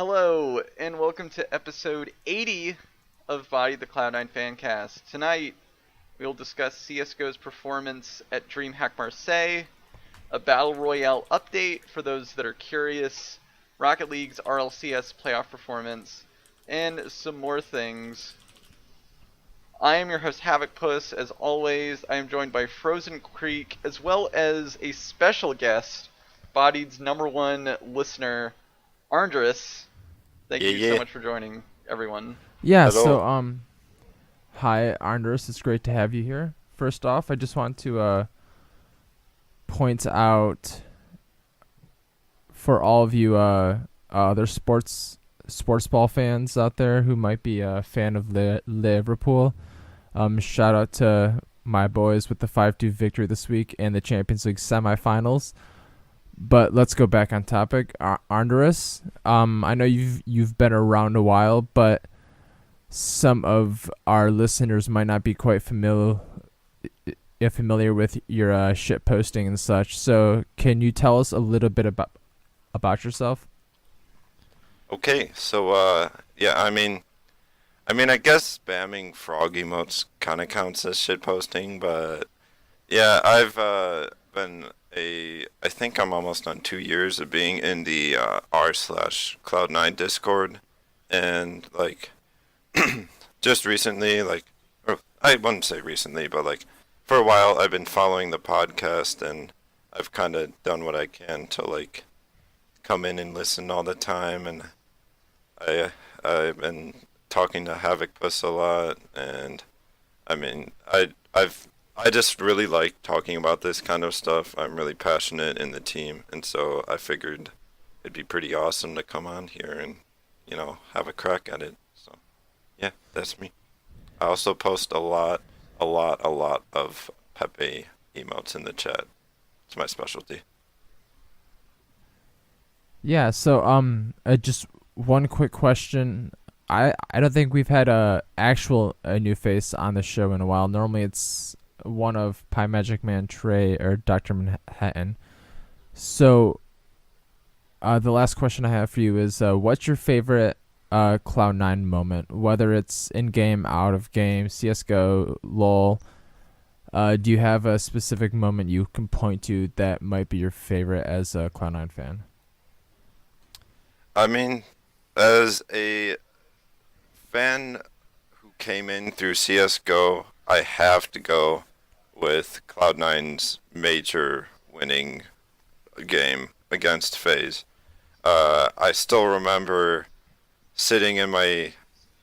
Hello, and welcome to episode 80 of Bodied, the Cloud9 Fancast. Tonight, we'll discuss CSGO's performance at Dreamhack Marseille, a Battle Royale update for those that are curious, Rocket League's RLCS playoff performance, and some more things. I am your host, Havokpus. As always, I am joined by Frozencreek, as well as a special guest, Bodied's #1 listener, Arndorus. Thank you so much for joining, everyone. Yeah, Hello. so hi Arndorus, it's great to have you here. First off, I just want to point out for all of you other sports ball fans out there who might be a fan of Liverpool. Shout out to my boys with the 5-2 victory this week and the Champions League semifinals. But let's go back on topic. Arndorus, I know you've been around a while, but some of our listeners might not be quite familiar with your shit posting and such. So can you tell us a little bit about yourself? Okay, so yeah, I mean, I guess spamming frog emotes kind of counts as shitposting, but yeah, I've I think I'm almost on 2 years of being in the r/Cloud9 Discord, and like just recently, or I wouldn't say recently, but like for a while, I've been following the podcast, and I've kind of done what I can to like come in and listen all the time, and I've been talking to Havokpus a lot, and I mean I just really like talking about this kind of stuff. I'm really passionate in the team, and so I figured it'd be pretty awesome to come on here and, have a crack at it. So, yeah, that's me. I also post a lot of Pepe emotes in the chat. It's my specialty. Yeah, so just one quick question. I don't think we've had a new face on the show in a while. Normally it's one of Pie Magic Man, Trey, or Dr. Manhattan. So the last question I have for you is what's your favorite Cloud9 moment, whether it's in-game, out of game, CSGO, LoL? Do you have a specific moment you can point to that might be your favorite as a Cloud9 fan? I mean, as a fan who came in through CSGO, I have to go with Cloud9's major winning game against FaZe. I still remember sitting in my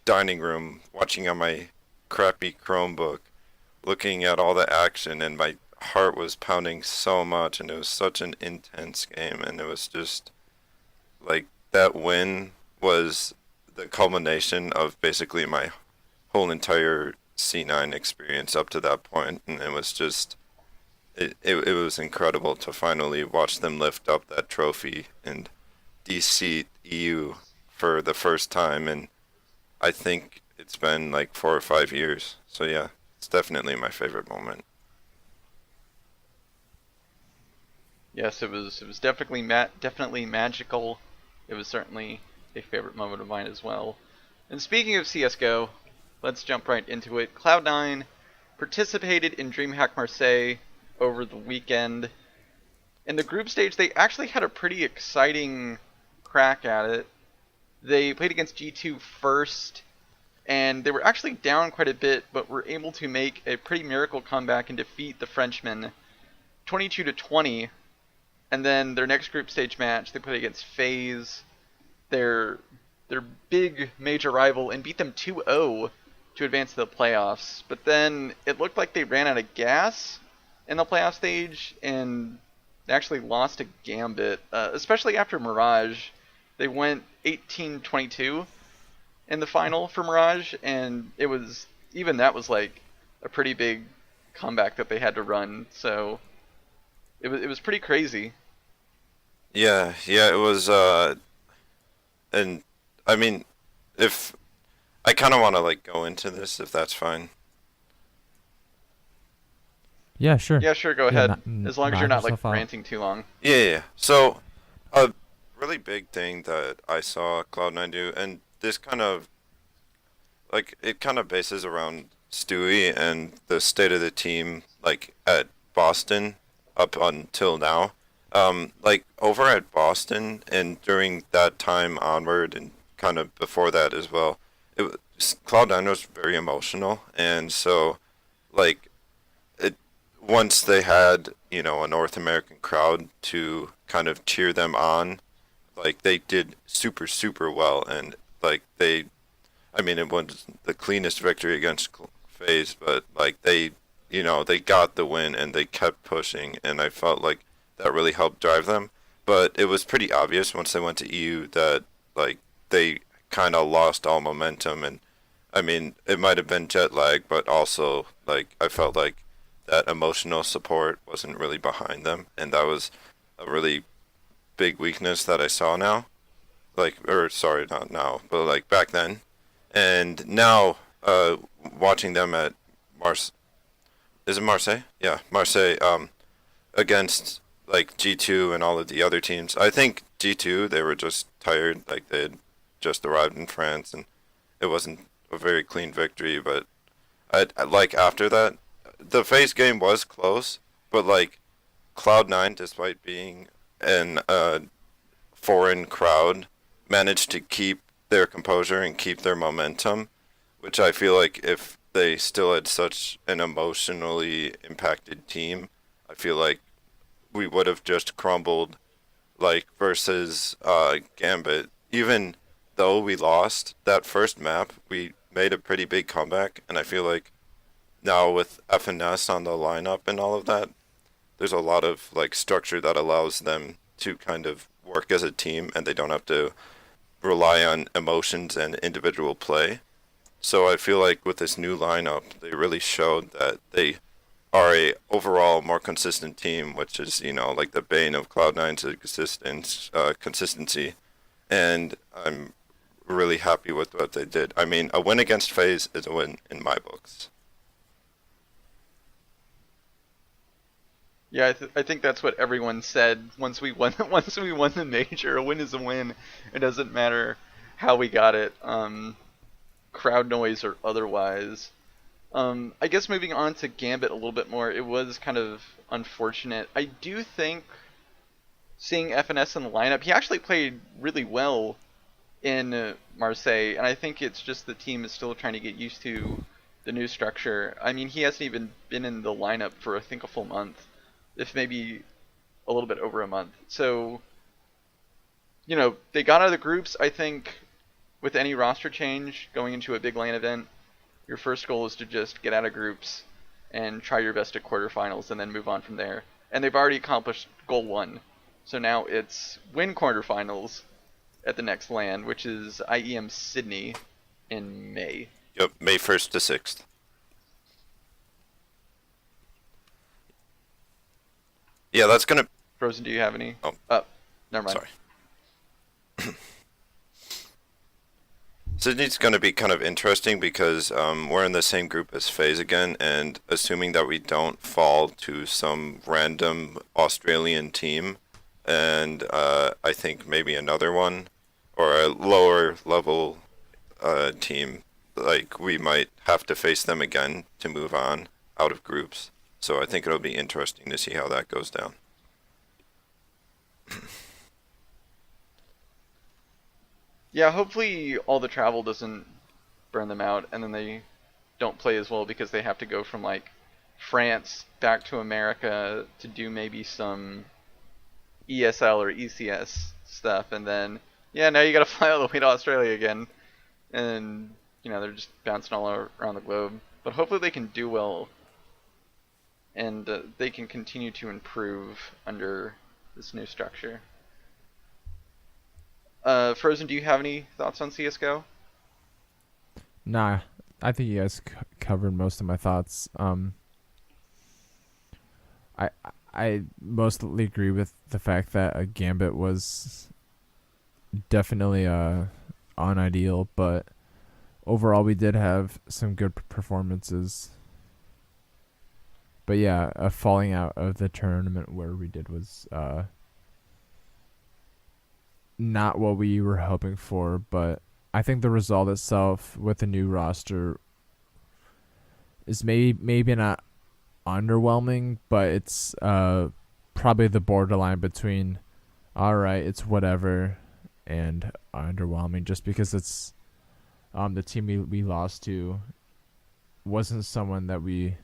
dining room, watching on my crappy Chromebook, looking at all the action, and my heart was pounding so much, and it was such an intense game, and it was just, like, that win was the culmination of basically my whole entire C9 experience up to that point, and it was just it was incredible to finally watch them lift up that trophy and DC EU for the first time, and I think it's been like 4 or 5 years. So yeah, it's definitely my favorite moment. Yes, it was definitely magical. It was certainly a favorite moment of mine as well. And speaking of CSGO, let's jump right into it. Cloud9 participated in Dreamhack Marseille over the weekend. In the group stage, they actually had a pretty exciting crack at it. They played against G2 first, and they were actually down quite a bit, but were able to make a pretty miracle comeback and defeat the Frenchmen 22-20. And then their next group stage match, they played against FaZe, their big major rival, and beat them 2-0 to advance to the playoffs. But then it looked like they ran out of gas in the playoff stage, and they actually lost a gambit, especially after Mirage. They went 18-22 in the final for Mirage, and that was like a pretty big comeback that they had to run. So it was pretty crazy. Yeah, it was and I mean, if I kind of want to like go into this, if that's fine. Yeah, sure. Yeah, sure, go Yeah, ahead. As long as you're not like ranting too long. Yeah. So, really big thing that I saw Cloud9 do, and this kind of it kind of bases around Stewie and the state of the team, like at Boston up until now. Like over at Boston and during that time onward, and kind of before that as well, Cloud9 was very emotional, and so like it once they had a North American crowd to kind of cheer them on, like they did super well, and like I mean, it was the cleanest victory against FaZe, but like they got the win and they kept pushing, and I felt like that really helped drive them. But it was pretty obvious once they went to EU that like they kind of lost all momentum, and I mean, it might have been jet lag, but also like I felt like that emotional support wasn't really behind them, and that was a really big weakness that I saw now. Like, or sorry, not now, but like back then. And now, watching them at Mars, is it Marseille? Yeah, Marseille, against like G2 and all of the other teams. I think G2, they were just tired, like they had just arrived in France, and it wasn't a very clean victory. But I like after that, the FaZe game was close, but like Cloud9, despite being an foreign crowd, managed to keep their composure and keep their momentum, which I feel like if they still had such an emotionally impacted team, I feel like we would have just crumbled, like versus Gambit. Even though we lost that first map, we made a pretty big comeback, and I feel like now with FNS on the lineup and all of that, there's a lot of like structure that allows them to kind of work as a team, and they don't have to rely on emotions and individual play. So I feel like with this new lineup, they really showed that they are a overall more consistent team, which is like the bane of Cloud9's existence, consistency. And I'm really happy with what they did. I mean, a win against FaZe is a win in my books. Yeah, I think that's what everyone said once we won once we won the major. A win is a win. It doesn't matter how we got it, crowd noise or otherwise. I guess moving on to Gambit a little bit more, it was kind of unfortunate. I do think seeing FNS in the lineup, he actually played really well in Marseille, and I think it's just the team is still trying to get used to the new structure. I mean, he hasn't even been in the lineup for I think a full month, if maybe a little bit over a month. So, they got out of the groups. I think with any roster change going into a big LAN event, your first goal is to just get out of groups and try your best at quarterfinals and then move on from there. And they've already accomplished goal 1. So now it's win quarterfinals at the next LAN, which is IEM Sydney in May. Yep, May 1st to 6th. Yeah, that's gonna. Frozen, do you have any? Oh, never mind. Sorry. Sydney's gonna be kind of interesting because we're in the same group as FaZe again, and assuming that we don't fall to some random Australian team, and I think maybe another one or a lower level team, like we might have to face them again to move on out of groups. So I think it'll be interesting to see how that goes down. Yeah, hopefully all the travel doesn't burn them out, and then they don't play as well because they have to go from like France back to America to do maybe some ESL or ECS stuff, and then now you gotta fly all the way to Australia again, and they're just bouncing all around the globe. But hopefully they can do well, and they can continue to improve under this new structure. Frozen, do you have any thoughts on CSGO? Nah, I think you guys covered most of my thoughts. I mostly agree with the fact that a Gambit was definitely unideal, but overall we did have some good performances. But yeah, a falling out of the tournament where we did was not what we were hoping for, but I think the result itself with the new roster is maybe not underwhelming, but it's probably the borderline between all right, it's whatever, and underwhelming, just because it's the team we lost to wasn't someone that we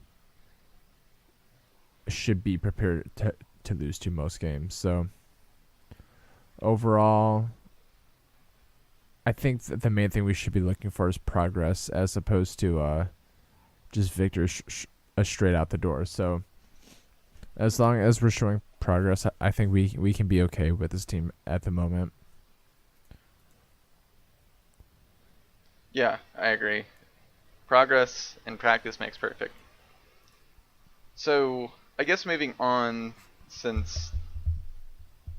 should be prepared to lose to most games. So overall, I think that the main thing we should be looking for is progress, as opposed to just victory straight out the door. So as long as we're showing progress, I think we can be okay with this team at the moment. Yeah, I agree. Progress and practice makes perfect. So, I guess moving on, since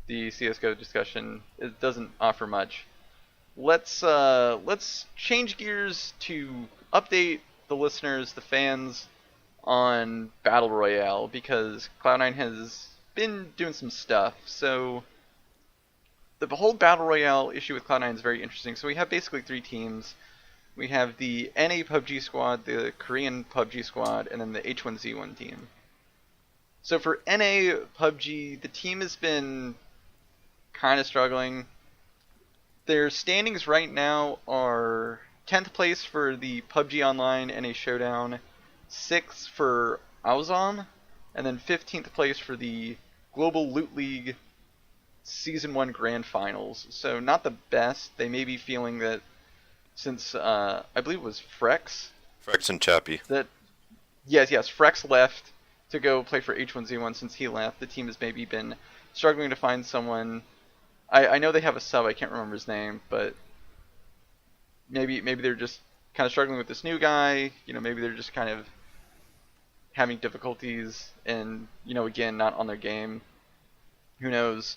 the CSGO discussion it doesn't offer much, let's change gears to update the listeners, the fans, on Battle Royale, because Cloud9 has been doing some stuff. So the whole Battle Royale issue with Cloud9 is very interesting. So we have basically 3 teams. We have the NA PUBG squad, the Korean PUBG squad, and then the H1Z1 team. So for NA PUBG, the team has been kind of struggling. Their standings right now are 10th place for the PUBG Online NA Showdown, 6th for Auzom, and then 15th place for the Global Loot League Season 1 Grand Finals. So not the best. They may be feeling that since, I believe it was Frex and Chappie. Yes, Frex left to go play for H1Z1. Since he left, the team has maybe been struggling to find someone. I know they have a sub, I can't remember his name, but maybe they're just kind of struggling with this new guy. Maybe they're just kind of having difficulties and, again, not on their game. Who knows?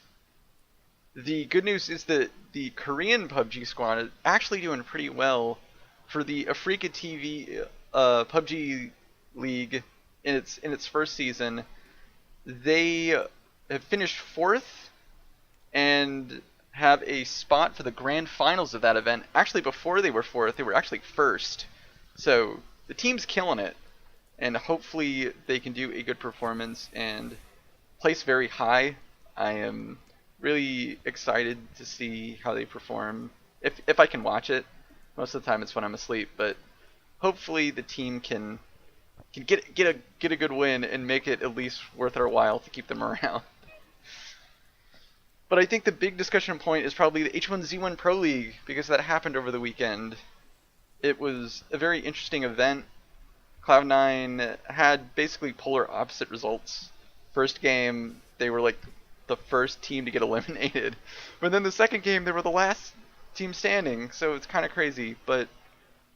The good news is that the Korean PUBG squad is actually doing pretty well. For the Africa TV PUBG League in its first season, they have finished 4th and have a spot for the grand finals of that event. Actually, before they were 4th, they were actually 1st. So the team's killing it, and hopefully they can do a good performance and place very high. I am really excited to see how they perform. If I can watch it. Most of the time it's when I'm asleep, but hopefully the team can get a good win and make it at least worth our while to keep them around. But I think the big discussion point is probably the H1Z1 Pro League, because that happened over the weekend. It was a very interesting event. Cloud9 had basically polar opposite results. First game, they were like the first team to get eliminated. But then the second game, they were the last team standing, so it's kind of crazy. But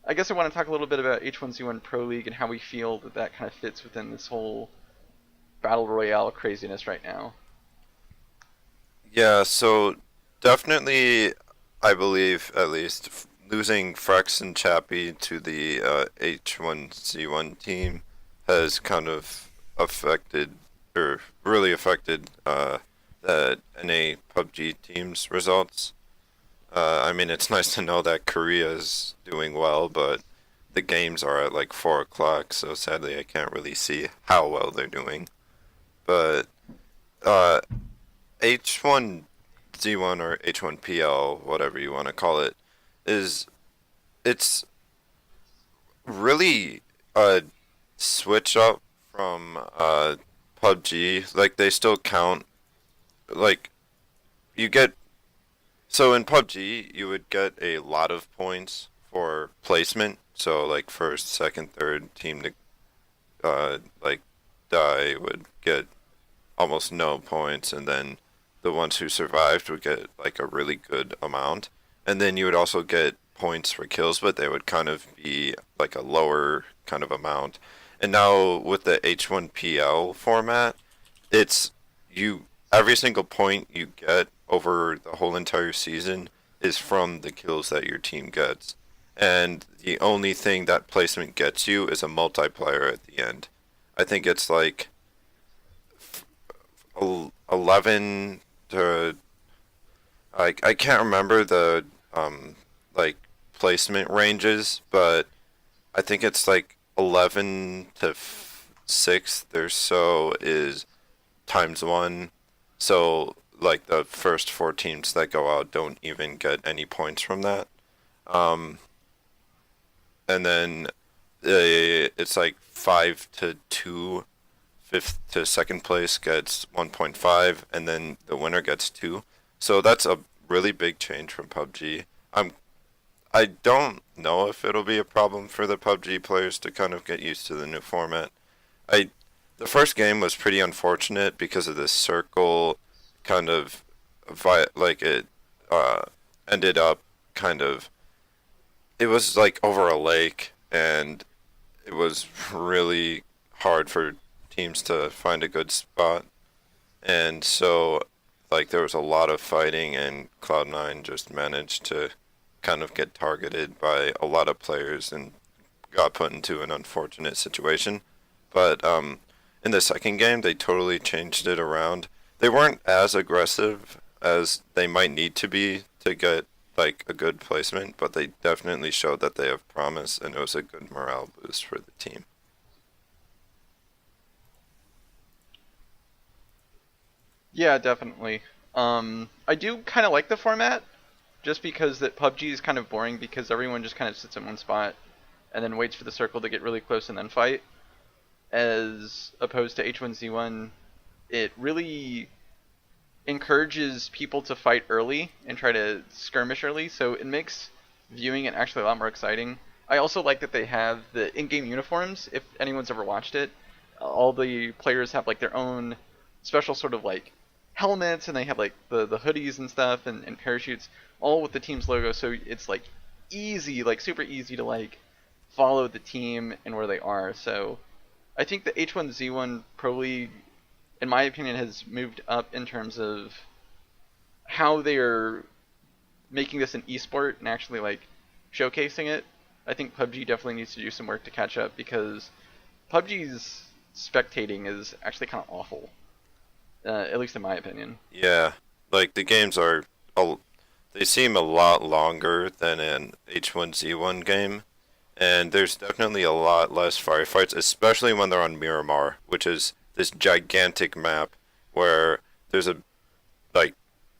I guess I want to talk a little bit about H1Z1 Pro League and how we feel that kind of fits within this whole Battle Royale craziness right now. Yeah, so definitely, I believe, at least, losing Frex and Chappie to the H1Z1 team has kind of affected, or really affected, the NA PUBG team's results. I mean, it's nice to know that Korea is doing well, but the games are at like 4 o'clock, so sadly I can't really see how well they're doing. But H1Z1 or H1PL, whatever you want to call it, it's really a switch up from PUBG. Like, they still count, like, you get, so in PUBG you would get a lot of points for placement, so like first, second, third team to like die would get almost no points, and then the ones who survived would get like a really good amount. And then you would also get points for kills, but they would kind of be like a lower kind of amount. And now with the H1PL format, it's every single point you get over the whole entire season is from the kills that your team gets. And the only thing that placement gets you is a multiplier at the end. I think it's like 11 to I can't remember the like placement ranges, but I think it's like 11 to 6th or so is times 1. So like the first 4 teams that go out don't even get any points from that. Um, and then it's like 5 to 2. 5th to 2nd place gets 1.5, and then the winner gets 2. So that's a really big change from PUBG. I don't know if it'll be a problem for the PUBG players to kind of get used to the new format. I The first game was pretty unfortunate because of this circle kind of like it uh ended up kind of, it was like over a lake, and it was really hard for teams to find a good spot. And so like there was a lot of fighting, and Cloud9 just managed to kind of get targeted by a lot of players and got put into an unfortunate situation. But in the second game, they totally changed it around. They weren't as aggressive as they might need to be to get like a good placement, but they definitely showed that they have promise, and it was a good morale boost for the team. Yeah, definitely. I do kind of like the format, just because that PUBG is kind of boring because everyone just kind of sits in one spot and then waits for the circle to get really close and then fight. As opposed to H1Z1, it really encourages people to fight early and try to skirmish early, so it makes viewing it actually a lot more exciting. I also like that they have the in-game uniforms. If anyone's ever watched it, all the players have like their own special sort of like helmets, and they have like the hoodies and stuff, and parachutes, all with the team's logo. So it's like easy, like super easy to like follow the team and where they are. So I think the H1Z1 Pro League, in my opinion, has moved up in terms of how they are making this an esport and actually like showcasing it. I think PUBG definitely needs to do some work to catch up, because PUBG's spectating is actually kind of awful, at least in my opinion. Yeah, like the games are, a, they seem a lot longer than an H1Z1 game, and there's definitely a lot less firefights, especially when they're on Miramar, which is this gigantic map where there's a like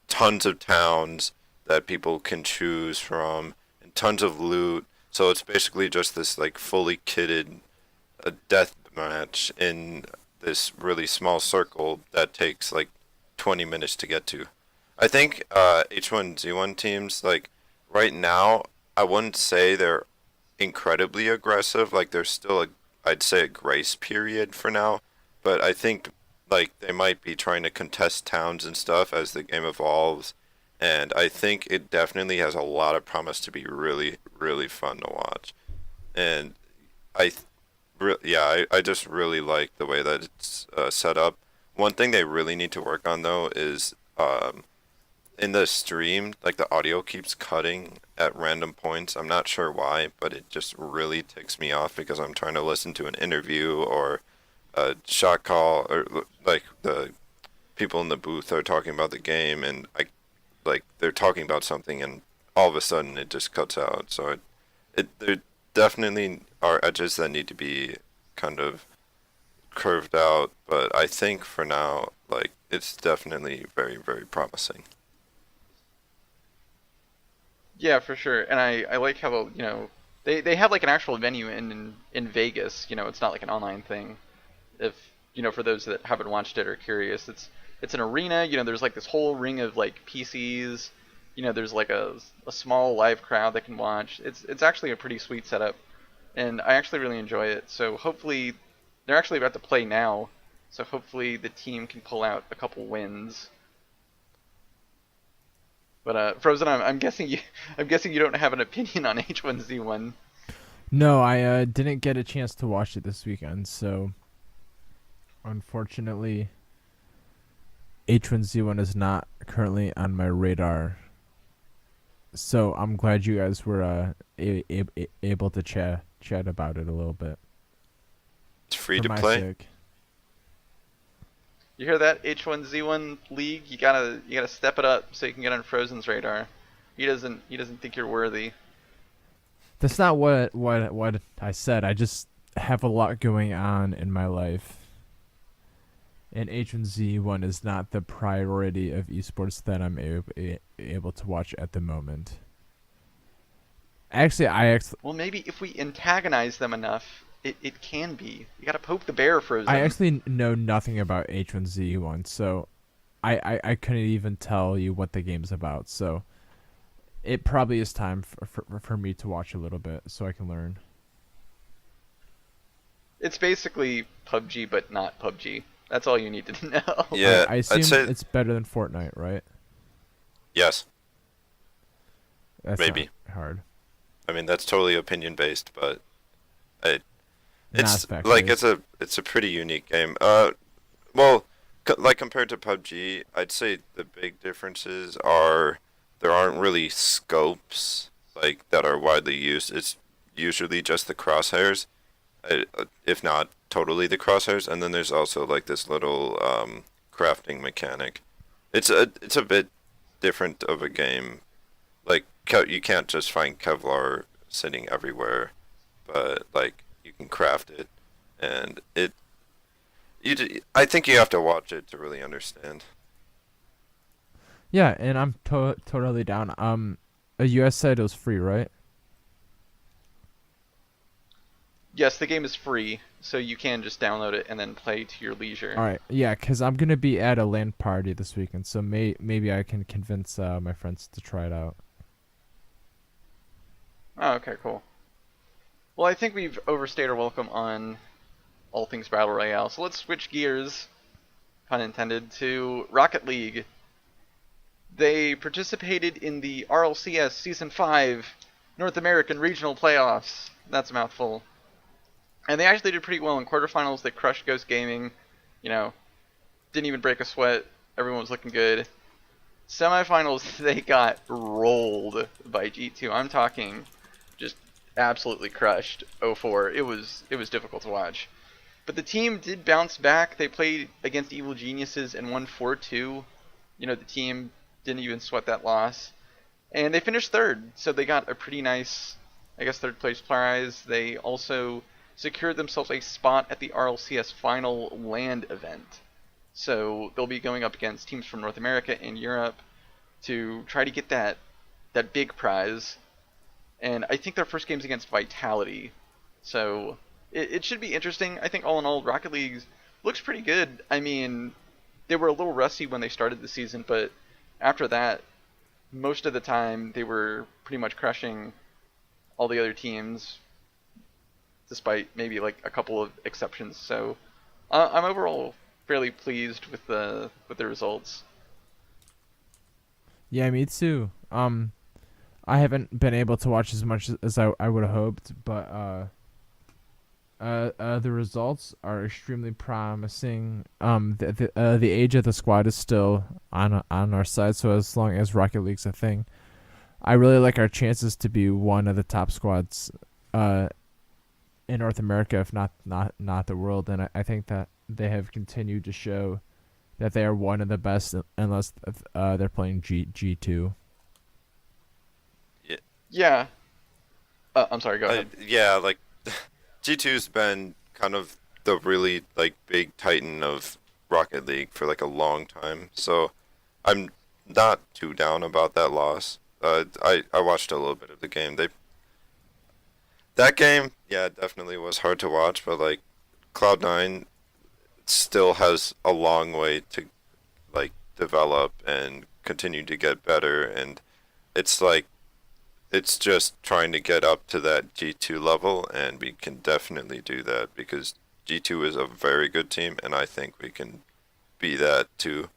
tons of towns that people can choose from and tons of loot. So it's basically just this like fully kitted death match in this really small circle that takes like 20 minutes to get to. I think H1Z1 teams, like right now, I wouldn't say they're incredibly aggressive. Like there's still a, I'd say, a grace period for now, but I think like they might be trying to contest towns and stuff as the game evolves, and I think it definitely has a lot of promise to be really really fun to watch. And I I just really like the way that it's set up. One thing they really need to work on though is in the stream, like the audio keeps cutting at random points. I'm not sure why, but it just really ticks me off because I'm trying to listen to an interview or a shot call, or like the people in the booth are talking about the game, and I like they're talking about something, and all of a sudden it just cuts out. So there definitely are edges that need to be kind of curved out, but I think for now, like it's definitely very very promising. Yeah, for sure. And I like how, they have like an actual venue in Vegas. It's not like an online thing. If for those that haven't watched it or curious, it's an arena. There's like this whole ring of like PCs. There's like a small live crowd that can watch. It's actually a pretty sweet setup, and I actually really enjoy it. So hopefully, they're actually about to play now. So hopefully the team can pull out a couple wins. But Frozen, I'm guessing you don't have an opinion on H1Z1. No, I didn't get a chance to watch it this weekend, so unfortunately, H1Z1 is not currently on my radar. So I'm glad you guys were able to chat about it a little bit. It's free For to my play. sake. You hear that, H1Z1 League? You gotta step it up so you can get on Frozen's radar. He doesn't think you're worthy. That's not what I said. I just have a lot going on in my life. And H1Z1 is not the priority of esports that I'm able to watch at the moment. Actually, well, maybe if we antagonize them enough, it can be. You gotta poke the bear, Frozen. I actually know nothing about H1Z1, so I couldn't even tell you what the game's about. So it probably is time for me to watch a little bit so I can learn. It's basically PUBG, but not PUBG. That's all you need to know. Yeah, I assume it's better than Fortnite, right? Yes. That's maybe not hard. I mean, that's totally opinion based, but it's fact like based. it's a pretty unique game. Like compared to PUBG, I'd say the big differences are there aren't really scopes like that are widely used. It's usually just the crosshairs, if not totally the crosshairs, and then there's also like this little crafting mechanic. It's a bit different of a game. Like you can't just find Kevlar sitting everywhere, but like you can craft it, and I think you have to watch it to really understand. Yeah, and I'm totally down. A US site was free, right? Yes, the game is free, so you can just download it and then play to your leisure. All right, yeah, because I'm gonna be at a LAN party this weekend, so maybe I can convince my friends to try it out. Oh, okay, cool. Well, I think we've overstayed our welcome on all things Battle Royale, so let's switch gears, pun intended, to Rocket League. They participated in the RLCS Season 5 North American Regional Playoffs. That's a mouthful. And they actually did pretty well in quarterfinals. They crushed Ghost Gaming. You know, didn't even break a sweat. Everyone was looking good. Semifinals, they got rolled by G2. I'm talking just absolutely crushed 0-4. It was difficult to watch. But the team did bounce back. They played against Evil Geniuses and won 4-2. You know, the team didn't even sweat that loss. And they finished third, so they got a pretty nice, I guess, third place prize. They also secured themselves a spot at the RLCS final land event. So they'll be going up against teams from North America and Europe to try to get that big prize. And I think their first game's against Vitality. So it should be interesting. I think all in all, Rocket League looks pretty good. I mean, they were a little rusty when they started the season, but after that, most of the time they were pretty much crushing all the other teams, despite maybe like a couple of exceptions. So I'm overall fairly pleased with the results. Yeah, me too. I haven't been able to watch as much as I would have hoped, but the results are extremely promising. The age of the squad is still on our side, so as long as Rocket League's a thing, I really like our chances to be one of the top squads in North America, if not the world. And I think that they have continued to show that they are one of the best, unless they're playing G2. Yeah. I'm sorry, go ahead. Yeah, like G2's been kind of the really like big titan of Rocket League for like a long time, so I'm not too down about that loss. I watched a little bit of the game. That game, yeah, definitely was hard to watch, but like Cloud9 still has a long way to like develop and continue to get better, and it's like it's just trying to get up to that G2 level, and we can definitely do that because G2 is a very good team, and I think we can be that too.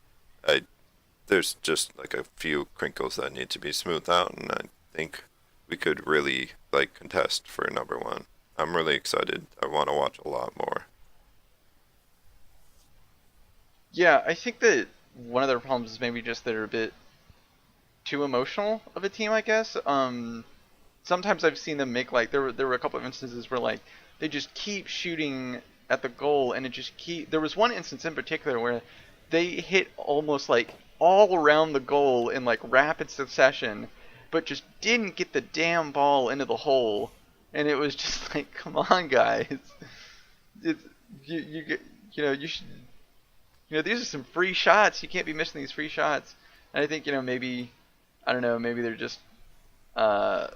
There's just like a few crinkles that need to be smoothed out, and I think we could really like contest for number one. I'm really excited. I want to watch a lot more. Yeah, I think that one of their problems is maybe just they're a bit too emotional of a team, I guess. Sometimes I've seen them make like there were a couple of instances where like they just keep shooting at the goal, and it just there was one instance in particular where they hit almost like all around the goal in like rapid succession, but just didn't get the damn ball into the hole. And it was just like, come on, guys. It's, you should, these are some free shots. You can't be missing these free shots. And I think, maybe, I don't know, maybe they're just, uh,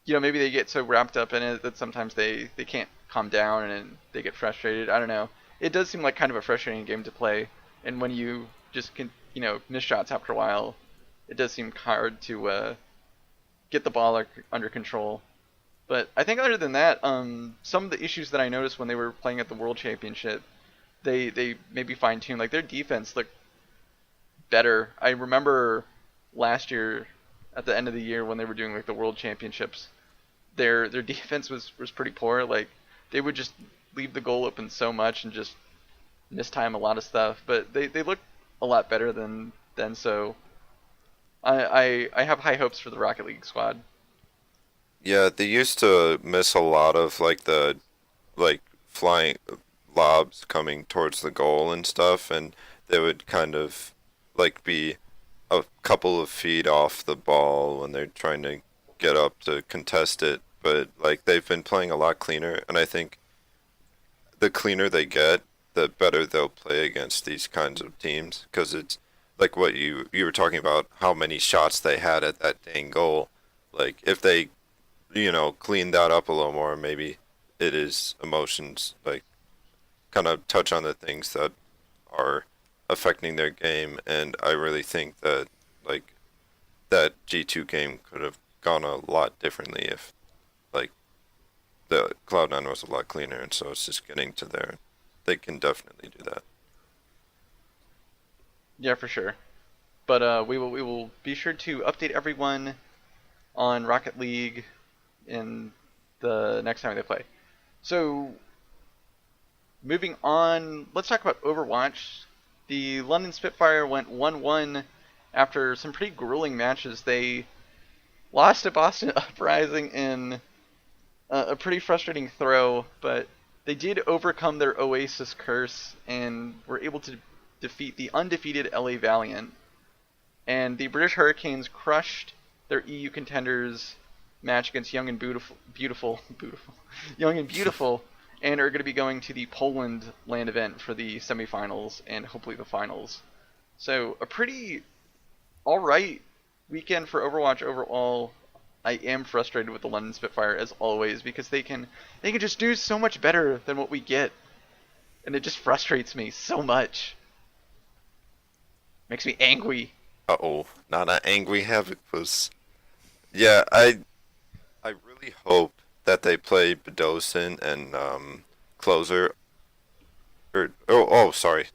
maybe they get so wrapped up in it that sometimes they can't calm down and they get frustrated. I don't know. It does seem like kind of a frustrating game to play, and when you just can, miss shots after a while, it does seem hard to get the ball under control. But I think other than that, some of the issues that I noticed when they were playing at the World Championship, they maybe fine-tuned. Like, their defense looked better. I remember last year, at the end of the year when they were doing like the World Championships, their defense was pretty poor. Like, they would just leave the goal open so much and just mistime a lot of stuff. But they looked a lot better than so I have high hopes for the Rocket League squad. Yeah, they used to miss a lot of like the like flying lobs coming towards the goal and stuff, and they would kind of like be a couple of feet off the ball when they're trying to get up to contest it. But like they've been playing a lot cleaner, and I think the cleaner they get, the better they'll play against these kinds of teams. Because it's like what you were talking about, how many shots they had at that dang goal. Like if they clean that up a little more, maybe it is emotions, like kind of touch on the things that are affecting their game. And I really think that like that G2 game could have gone a lot differently if like the Cloud9 was a lot cleaner, and so it's just getting to there. They can definitely do that. Yeah, for sure. But we will be sure to update everyone on Rocket League in the next time they play. So, moving on, let's talk about Overwatch. The London Spitfire went 1-1 after some pretty grueling matches. They lost to Boston Uprising in a pretty frustrating throw, but they did overcome their Oasis curse and were able to defeat the undefeated LA Valiant. And the British Hurricanes crushed their EU contenders match against Young and Beautiful, Young and Beautiful, and are going to be going to the Poland LAN event for the semifinals and hopefully the finals. So a pretty alright weekend for Overwatch overall. I am frustrated with the London Spitfire as always because they can just do so much better than what we get, and it just frustrates me so much. Makes me angry. Uh-oh, not an angry Havokpus. Yeah, I really hope that they play Bedosin and Closer. Sorry.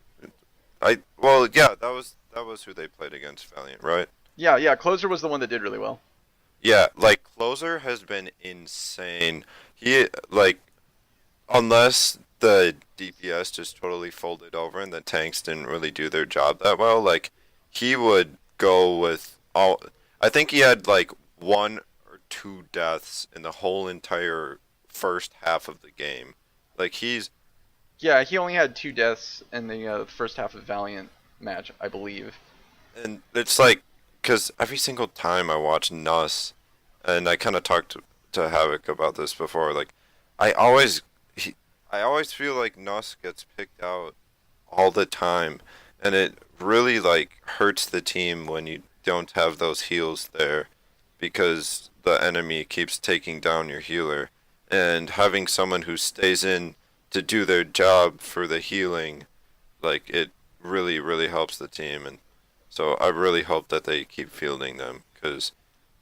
Yeah, that was who they played against, Valiant, right? Yeah, Closer was the one that did really well. Yeah, like Closer has been insane. He like unless the DPS just totally folded over and the tanks didn't really do their job that well, like he would go with all. I think he had like one or two deaths in the whole entire first half of the game. Like Yeah, he only had 2 deaths in the first half of Valiant match, I believe. and it's like because every single time I watch Nuss, and I kind of talked to Havoc about this before, like I always I always feel like Nuss gets picked out all the time, and it really like hurts the team when you don't have those heals there because the enemy keeps taking down your healer, and having someone who stays in to do their job for the healing, like it really helps the team. And so I really hope that they keep fielding them because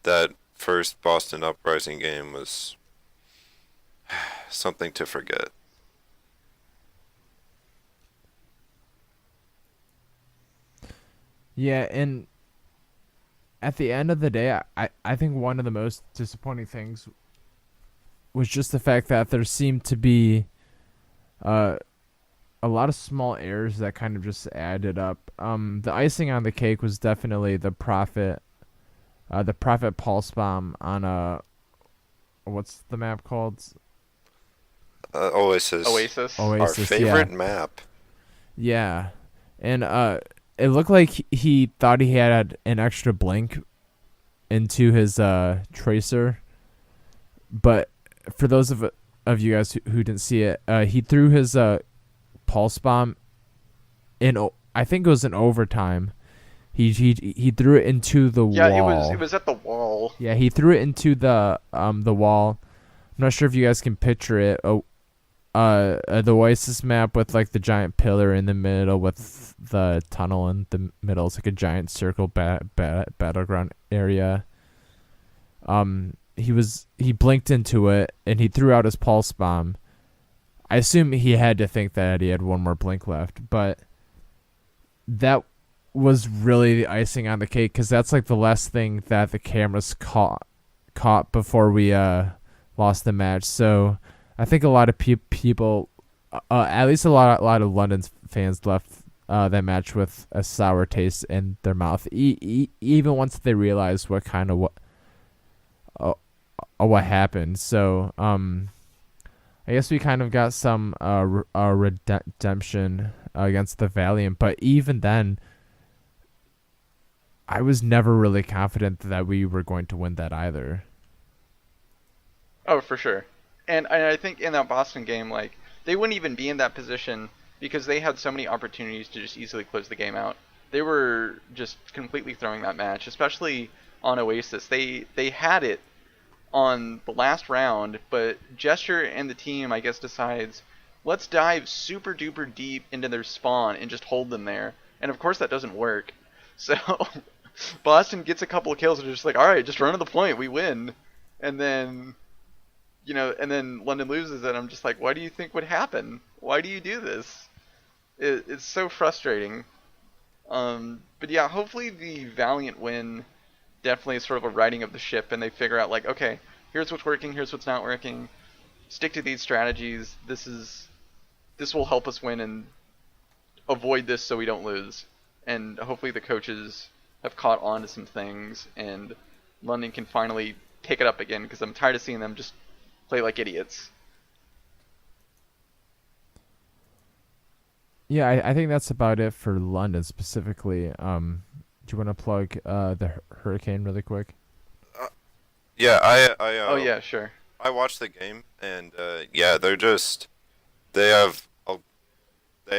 that first Boston Uprising game was something to forget. Yeah, and at the end of the day, I think one of the most disappointing things was just the fact that there seemed to be a lot of small errors that kind of just added up. The icing on the cake was definitely the Prophet pulse bomb on what's the map called? Oasis. Oasis. Our Oasis, favorite yeah. map. Yeah, and it looked like he thought he had an extra blink into his tracer, but for those of you guys who didn't see it, he threw his pulse bomb in. I think it was in overtime. He threw it into the wall. Yeah, it was at the wall. Yeah, he threw it into the wall. I'm not sure if you guys can picture it. The Oasis map with like the giant pillar in the middle with the tunnel in the middle. It's like a giant circle battleground area. He blinked into it and he threw out his pulse bomb. I assume he had to think that he had one more blink left, but that was really the icing on the cake because that's like the last thing that the cameras caught before we lost the match. So I think a lot of people, at least a lot of London fans left that match with a sour taste in their mouth, even once they realized what happened. So I guess we kind of got some redemption against the Valiant, but even then, I was never really confident that we were going to win that either. Oh, for sure. And I think in that Boston game, like, they wouldn't even be in that position because they had so many opportunities to just easily close the game out. They were just completely throwing that match, especially on Oasis. They had it on the last round, but Gesture and the team, I guess, decides, let's dive super duper deep into their spawn and just hold them there. And of course that doesn't work. So Boston gets a couple of kills and just like, alright, just run to the point, we win. And then, and then London loses, and I'm just like, why do you think would happen? Why do you do this? It's so frustrating. But yeah, hopefully the Valiant win definitely is sort of a righting of the ship, and they figure out like, okay, here's what's working, here's what's not working. Stick to these strategies. This will help us win and avoid this so we don't lose. And hopefully the coaches have caught on to some things, and London can finally pick it up again, because I'm tired of seeing them just play like idiots. Yeah, I think that's about it for London specifically. Do you want to plug the Hurricane really quick? Yeah, oh yeah, sure. I watched the game, and yeah, they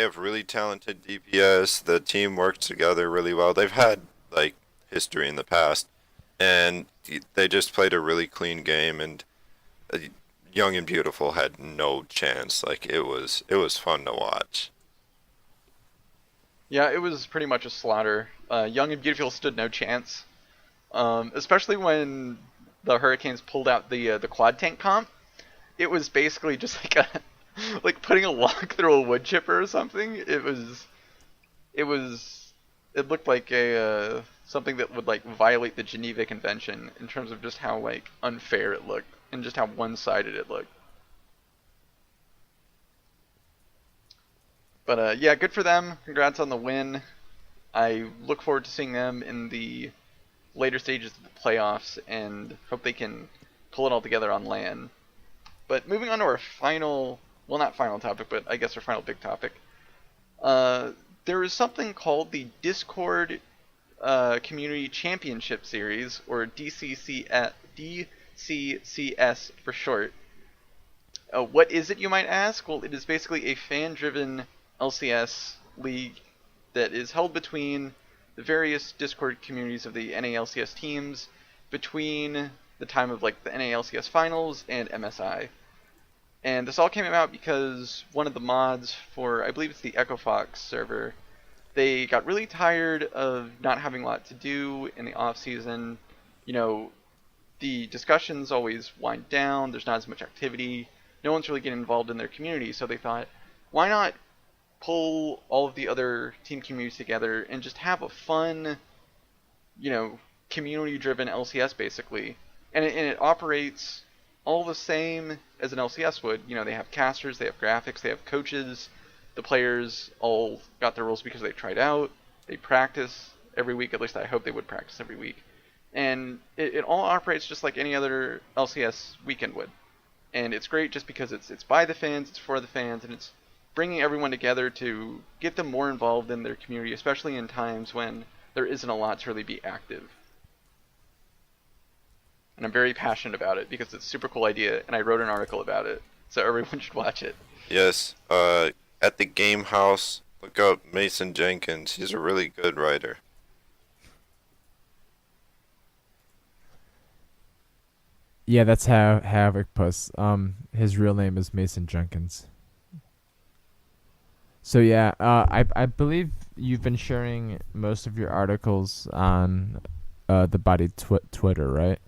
have really talented DPS. The team works together really well. They've had like history in the past, and they just played a really clean game. And Young and Beautiful had no chance. Like it was fun to watch. Yeah, it was pretty much a slaughter. Young and Beautiful stood no chance, especially when the Hurricanes pulled out the quad tank comp. It was basically just like like putting a lock through a wood chipper or something. It looked like a something that would like violate the Geneva Convention in terms of just how like unfair it looked and just how one-sided it looked. But yeah, good for them. Congrats on the win. I look forward to seeing them in the later stages of the playoffs and hope they can pull it all together on LAN. But moving on to our final, well, not final topic, but I guess our final big topic. There is something called the Discord Community Championship Series, or DCCS for short. What is it, you might ask? Well, it is basically a fan-driven LCS league that is held between the various Discord communities of the NALCS teams between the time of like the NALCS finals and MSI. And this all came about because one of the mods for, I believe it's the Echo Fox server, they got really tired of not having a lot to do in the off season. The discussions always wind down, there's not as much activity, no one's really getting involved in their community, so they thought, why not pull all of the other team communities together and just have a fun, community-driven LCS basically. And it operates all the same as an LCS would. They have casters, they have graphics, they have coaches. The players all got their roles because they tried out. They practice every week, at least I hope they would practice every week. And it all operates just like any other LCS weekend would. And it's great just because it's by the fans, it's for the fans, and it's bringing everyone together to get them more involved in their community, especially in times when there isn't a lot to really be active. And I'm very passionate about it because it's a super cool idea, and I wrote an article about it, so everyone should watch it. Yes. At the Game House, look up Mason Jenkins. He's a really good writer. Yeah, that's Havokpus. His real name is Mason Jenkins. So yeah, I believe you've been sharing most of your articles on the Bodied Twitter, right?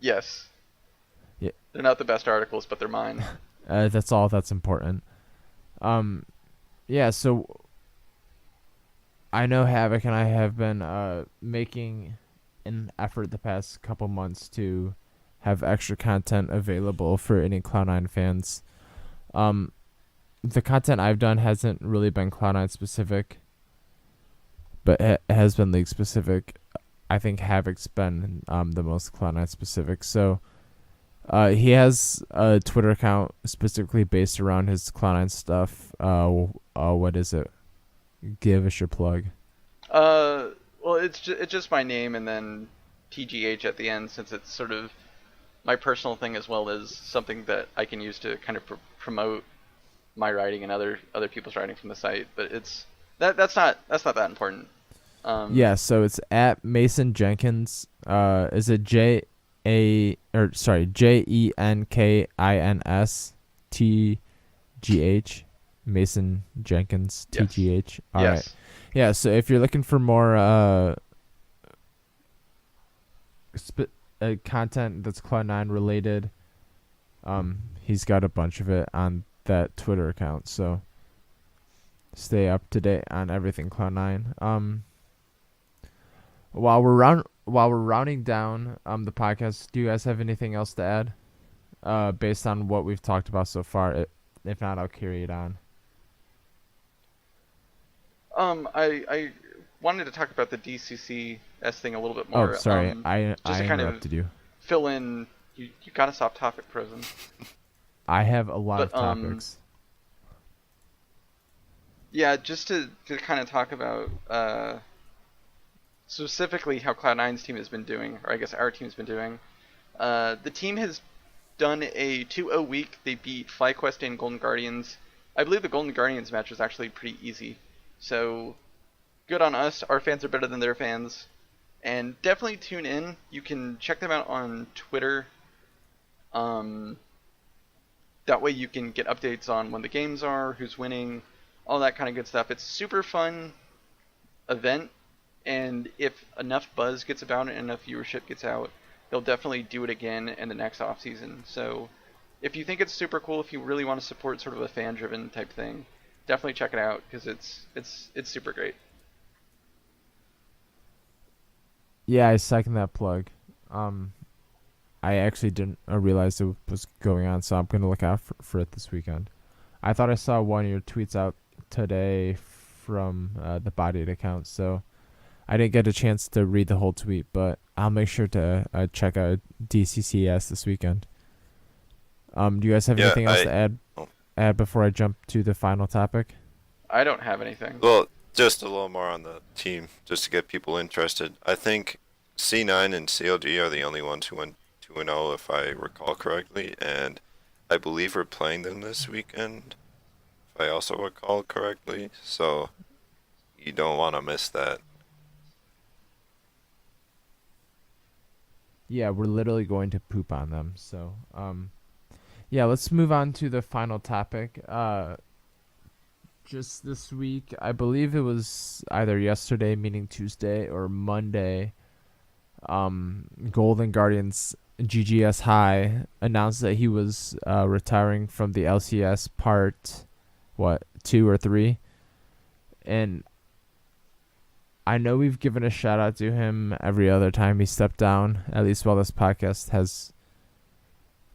Yes. Yeah. They're not the best articles, but they're mine. That's all that's important. Yeah, so I know Havok and I have been making an effort the past couple months to have extra content available for any Cloud9 fans. The content I've done hasn't really been Cloud9 specific, but it has been League specific. I think Havok's been the most Cloud9 specific. So he has a Twitter account specifically based around his Cloud9 stuff. What is it? Give us your plug. Well, it's just my name and then TGH at the end, since it's sort of my personal thing as well as something that I can use to kind of promote my writing and other people's writing from the site. But it's that's not that important. Yeah, so it's at Mason Jenkins. Is it Jenkins Mason Jenkins TGH? All right. Yeah, so if you're looking for more content that's Cloud9 related, he's got a bunch of it on that Twitter account. So stay up to date on everything Cloud9. While we're rounding down the podcast, do you guys have anything else to add? Based on what we've talked about so far. If not, I'll carry it on. I wanted to talk about the DCCS thing a little bit more. Oh, sorry, I interrupted you. Fill in. You gotta stop topic frozen. I have a lot of topics. Yeah, just to kind of talk about specifically how Cloud9's team has been doing, or I guess our team's been doing. The team has done a 2-0 week. They beat FlyQuest and Golden Guardians. I believe the Golden Guardians match was actually pretty easy. So, good on us. Our fans are better than their fans. And definitely tune in. You can check them out on Twitter. That way you can get updates on when the games are, who's winning, all that kind of good stuff. It's a super fun event. And if enough buzz gets about it and enough viewership gets out, they'll definitely do it again in the next off-season. So, if you think it's super cool, if you really want to support sort of a fan-driven type thing, definitely check it out because it's super great. Yeah, I second that plug. I actually didn't realize it was going on, so I'm gonna look out for it this weekend. I thought I saw one of your tweets out today from the Bodied account, so I didn't get a chance to read the whole tweet, but I'll make sure to check out DCCS this weekend. Do you guys have anything else to add before I jump to the final topic? I don't have anything. Well, just a little more on the team, just to get people interested. I think C9 and CLG are the only ones who went 2-0, if I recall correctly, and I believe we're playing them this weekend, if I also recall correctly, so you don't want to miss that. Yeah, we're literally going to poop on them, so yeah, let's move on to the final topic. Just this week, I believe it was either yesterday, meaning Tuesday, or Monday, Golden Guardians GGS High announced that he was retiring from the LCS part, 2 or 3? And I know we've given a shout out to him every other time he stepped down, at least while this podcast has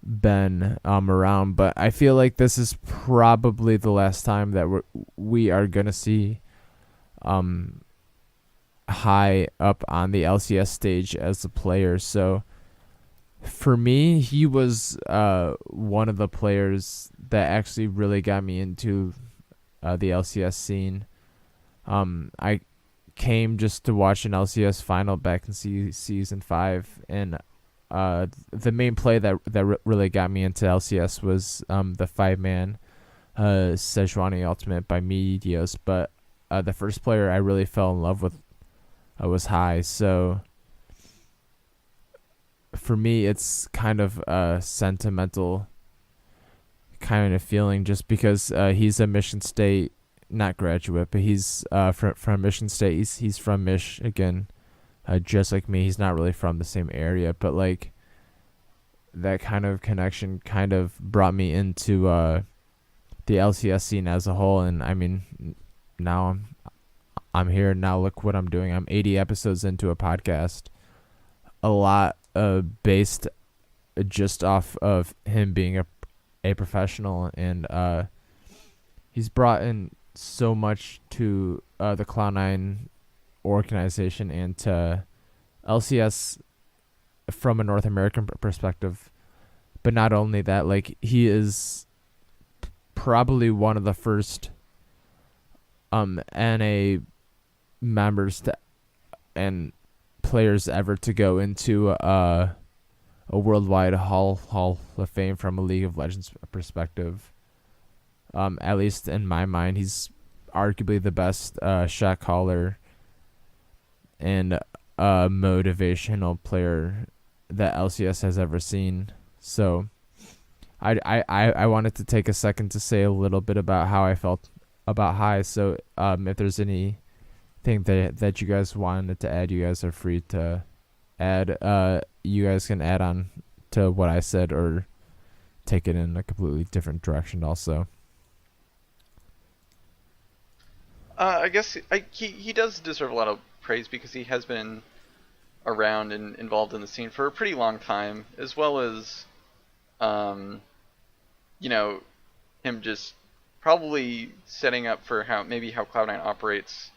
been around, but I feel like this is probably the last time that we are gonna see High up on the LCS stage as a player. So for me, he was one of the players that actually really got me into the LCS scene. I came just to watch an LCS final back in season 5, and the main play that really got me into LCS was the 5-man Sejuani ultimate by Medios, but the first player I really fell in love with was High. So for me, it's kind of a sentimental kind of feeling, just because he's a Mission State, not graduate, but he's from Mission State. He's from Michigan, just like me. He's not really from the same area, but like that kind of connection kind of brought me into the LCS scene as a whole. And I mean, now I'm here. Now look what I'm doing. I'm 80 episodes into a podcast, a lot based just off of him being a professional, and he's brought in so much to the Cloud9 organization and to LCS from a North American perspective. But not only that, like, he is probably one of the first NA members and players ever to go into a worldwide Hall of Fame from a League of Legends perspective. At least in my mind, he's arguably the best shot caller and motivational player that LCS has ever seen. So I wanted to take a second to say a little bit about how I felt about High. So if there's anything that you guys wanted to add, you guys are free to add. You guys can add on to what I said or take it in a completely different direction also. I guess he does deserve a lot of praise because he has been around and involved in the scene for a pretty long time, as well as, him just probably setting up for how Cloud9 operates,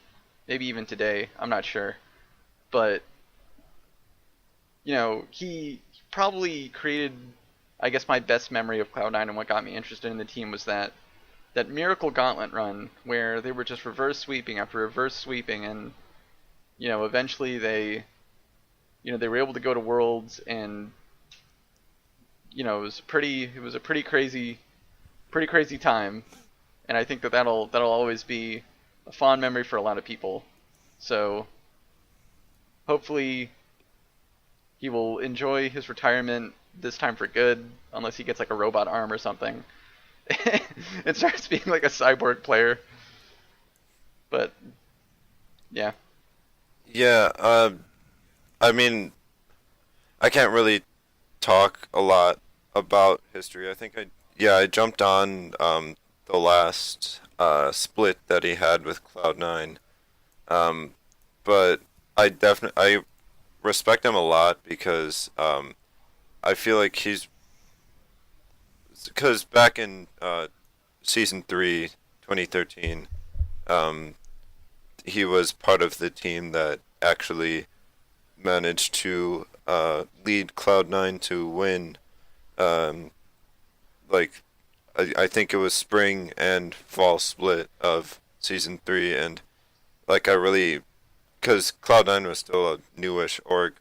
maybe even today. I'm not sure, but he probably created, I guess, my best memory of Cloud9, and what got me interested in the team was that Miracle Gauntlet run where they were just reverse sweeping after reverse sweeping, and eventually they were able to go to Worlds, and it was a pretty crazy time, and I think that'll always be a fond memory for a lot of people. So hopefully he will enjoy his retirement this time for good, unless he gets like a robot arm or something and starts being like a cyborg player. But yeah. Yeah, I mean, I can't really talk a lot about history. I think I jumped on the last split that he had with Cloud9. But I respect him a lot because I feel like because back in season 3, 2013, he was part of the team that actually managed to lead Cloud9 to win. I think it was spring and fall split of season 3, and because Cloud9 was still a newish org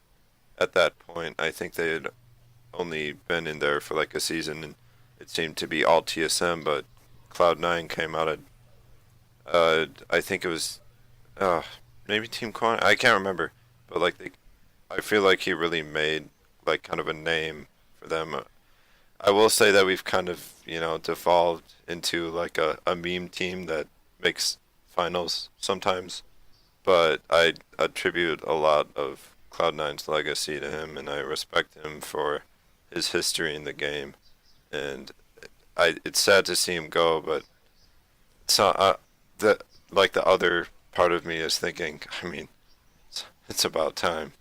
at that point. I think they had only been in there for like a season, and it seemed to be all TSM, but Cloud9 came out of, I think it was, maybe Team Quant, I can't remember, but I feel like he really made like kind of a name for them. I will say that we've kind of, devolved into like a meme team that makes finals sometimes, but I attribute a lot of Cloud9's legacy to him, and I respect him for his history in the game. And it's sad to see him go, but the other part of me is thinking, I mean, it's about time.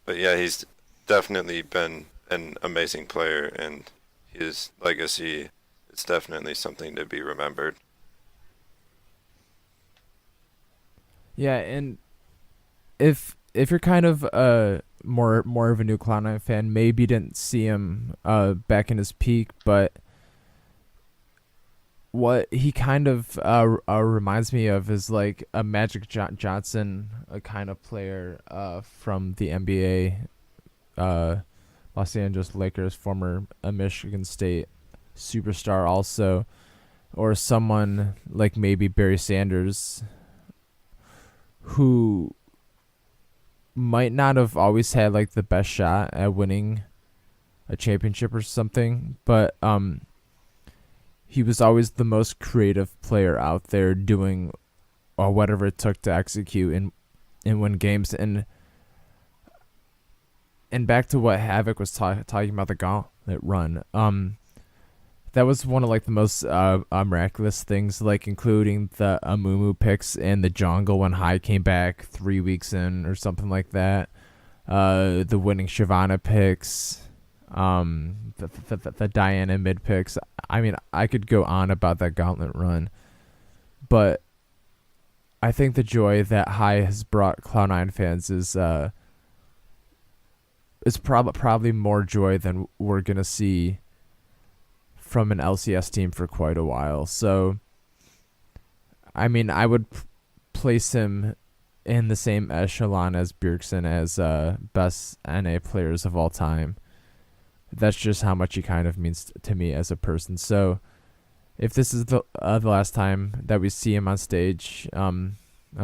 But yeah, he's definitely been an amazing player, and his legacy is definitely something to be remembered. Yeah, and if you're kind of more of a new Cloud9 fan, maybe you didn't see him back in his peak, but what he kind of reminds me of is like a Magic Johnson kind of player from the NBA, Los Angeles Lakers, former Michigan State superstar also, or someone like maybe Barry Sanders, who might not have always had like the best shot at winning a championship or something, but he was always the most creative player out there doing whatever it took to execute and win games. And back to what Havoc was talking about, the gauntlet run. That was one of like the most miraculous things, like including the Amumu picks and the jungle when High came back 3 weeks in or something like that. The winning Shyvana picks, the Diana mid picks. I mean, I could go on about that gauntlet run, but I think the joy that High has brought Cloud9 fans is probably more joy than we're gonna see from an LCS team for quite a while. So, I mean, I would place him in the same echelon as Bjergsen as best NA players of all time. That's just how much he kind of means to me as a person. So, if this is the last time that we see him on stage, I'm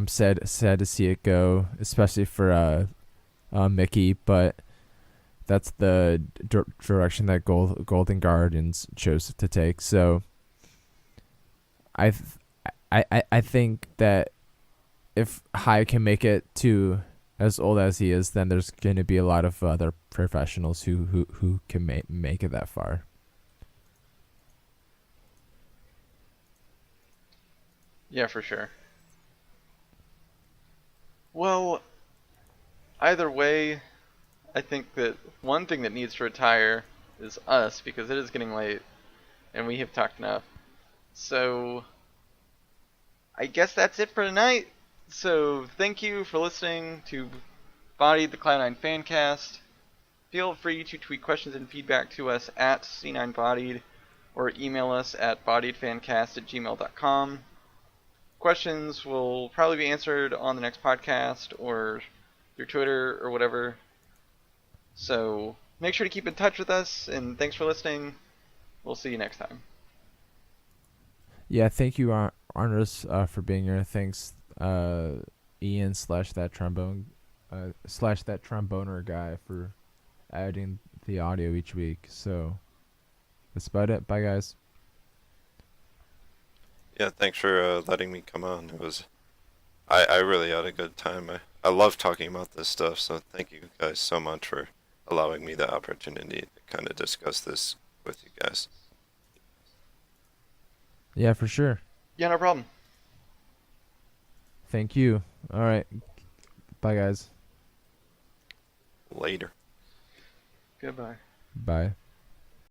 sad to see it go, especially for Mickey, but that's the direction that Golden Guardians chose to take. So I think that if High can make it to as old as he is, then there's going to be a lot of other professionals who can make it that far. Yeah, for sure. Well, either way, I think that one thing that needs to retire is us, because it is getting late and we have talked enough. So I guess that's it for tonight. So thank you for listening to Bodied, the Cloud9 Fancast. Feel free to tweet questions and feedback to us at C9Bodied or email us at bodiedfancast@gmail.com. Questions will probably be answered on the next podcast or through Twitter or whatever. So make sure to keep in touch with us, and thanks for listening. We'll see you next time. Yeah, thank you, Arndorus, for being here. Thanks, Ian /that trombone /that tromboner guy for adding the audio each week. So that's about it. Bye, guys. Yeah, thanks for letting me come on. I really had a good time. I love talking about this stuff, so thank you guys so much for allowing me the opportunity to kind of discuss this with you guys. Yeah, for sure. Yeah, no problem. Thank you. All right. Bye, guys. Later. Goodbye. Bye.